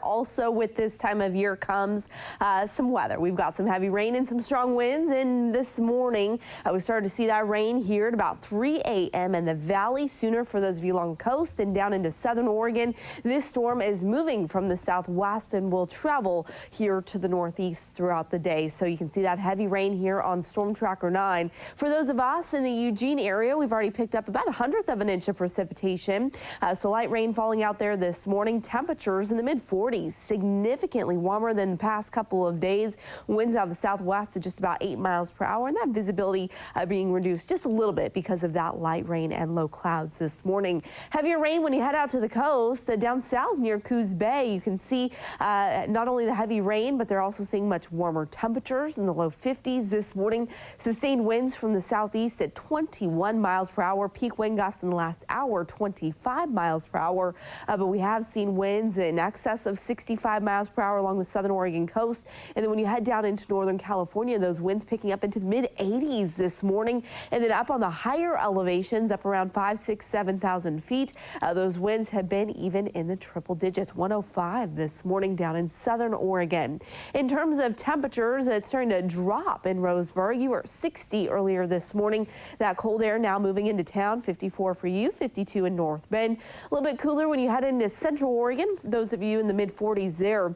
Also, with this time of year comes some weather. We've got some heavy rain and some strong winds. And this morning, we started to see that rain here at about 3 a.m. in the valley. Sooner for those of you along the coast and down into southern Oregon. This storm is moving from the southwest and will travel here to the northeast throughout the day. So you can see that heavy rain here on Storm Tracker 9. For those of us in the Eugene area, we've already picked up about 1/100 of an inch of precipitation. So light rain falling out there this morning. Temperatures in the mid-40s, significantly warmer than the past couple of days. Winds out of the southwest at just about 8 miles per hour, and that visibility being reduced just a little bit because of that light rain and low clouds this morning. Heavier rain when you head out to the coast down south near Coos Bay. You can see not only the heavy rain, but they're also seeing much warmer temperatures in the low 50s this morning. Sustained winds from the southeast at 21 miles per hour. Peak wind gusts in the last hour, 25 miles per hour. But we have seen winds in excess of 65 miles per hour along the southern Oregon coast. And then when you head down into northern California, those winds picking up into the mid-80s this morning. And then up on the higher elevations, up around 5, 6, 7,000 feet, those winds have been even in the triple digits. 105 this morning down in southern Oregon. In terms of temperatures, it's starting to drop in Roseburg. You were 60 earlier this morning. That cold air now moving into town. 54 for you, 52 in North Bend. A little bit cooler when you head into central Oregon. For those of you in the mid-40s there.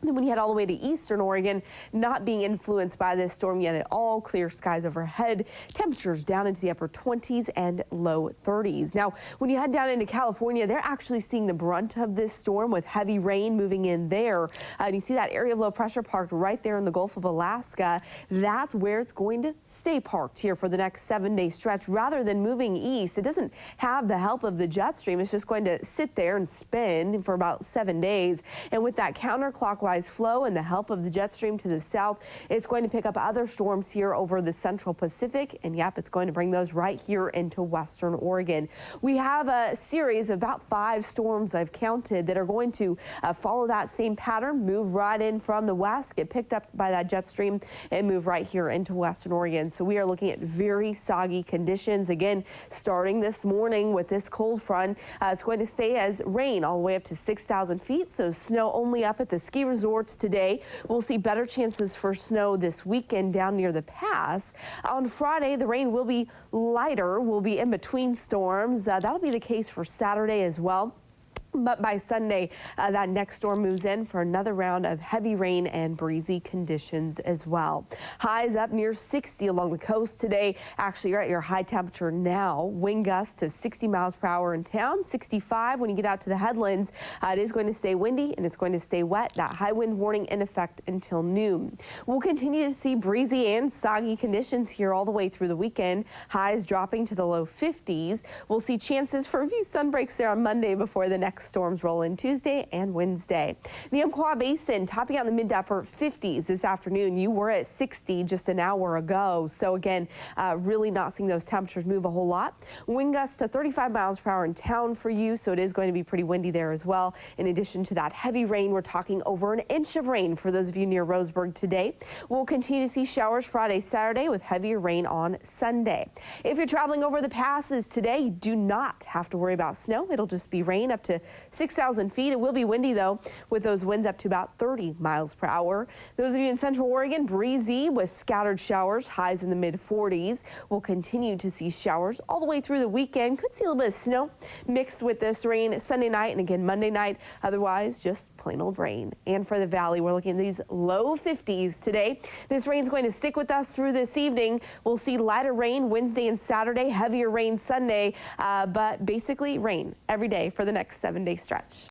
Then when you head all the way to eastern Oregon, not being influenced by this storm yet at all. Clear skies overhead. Temperatures down into the upper 20s and low 30s. Now, when you head down into California, they're actually seeing the brunt of this storm with heavy rain moving in there. And you see that area of low pressure parked right there in the Gulf of Alaska. That's where it's going to stay parked here for the next 7-day stretch rather than moving east. It doesn't have the help of the jet stream. It's just going to sit there and spin for about 7 days. And with that counterclockwise flow and the help of the jet stream to the south, it's going to pick up other storms here over the central Pacific. And yep, it's going to bring those right here into western Oregon. We have a series of about 5 storms I've counted that are going to follow that same pattern, move right in from the west, get picked up by that jet stream and move right here into western Oregon. So we are looking at very soggy conditions again starting this morning with this cold front. It's going to stay as rain all the way up to 6,000 feet. So snow only up at the ski resorts today. We'll see better chances for snow this weekend down near the pass. On Friday, the rain will be lighter. We'll be in between storms. That'll be the case for Saturday as well. But by Sunday, that next storm moves in for another round of heavy rain and breezy conditions as well. Highs up near 60 along the coast today. Actually, you're at your high temperature now. Wind gusts to 60 miles per hour in town, 65 when you get out to the headlands. It is going to stay windy and it's going to stay wet. That high wind warning in effect until noon. We'll continue to see breezy and soggy conditions here all the way through the weekend. Highs dropping to the low 50s. We'll see chances for a few sun breaks there on Monday before the next storms roll in Tuesday and Wednesday. The Umpqua Basin topping out in the mid to upper 50s this afternoon. You were at 60 just an hour ago. So again, really not seeing those temperatures move a whole lot. Wind gusts to 35 miles per hour in town for you. So it is going to be pretty windy there as well. In addition to that heavy rain, we're talking over an inch of rain for those of you near Roseburg today. We'll continue to see showers Friday, Saturday with heavier rain on Sunday. If you're traveling over the passes today, you do not have to worry about snow. It'll just be rain up to 6,000 feet. It will be windy, though, with those winds up to about 30 miles per hour. Those of you in central Oregon, breezy with scattered showers, highs in the mid-40s. We'll continue to see showers all the way through the weekend. Could see a little bit of snow mixed with this rain Sunday night and again Monday night. Otherwise, just plain old rain. And for the valley, we're looking at these low 50s today. This rain is going to stick with us through this evening. We'll see lighter rain Wednesday and Saturday, heavier rain Sunday, but basically rain every day for the next 7-day stretch.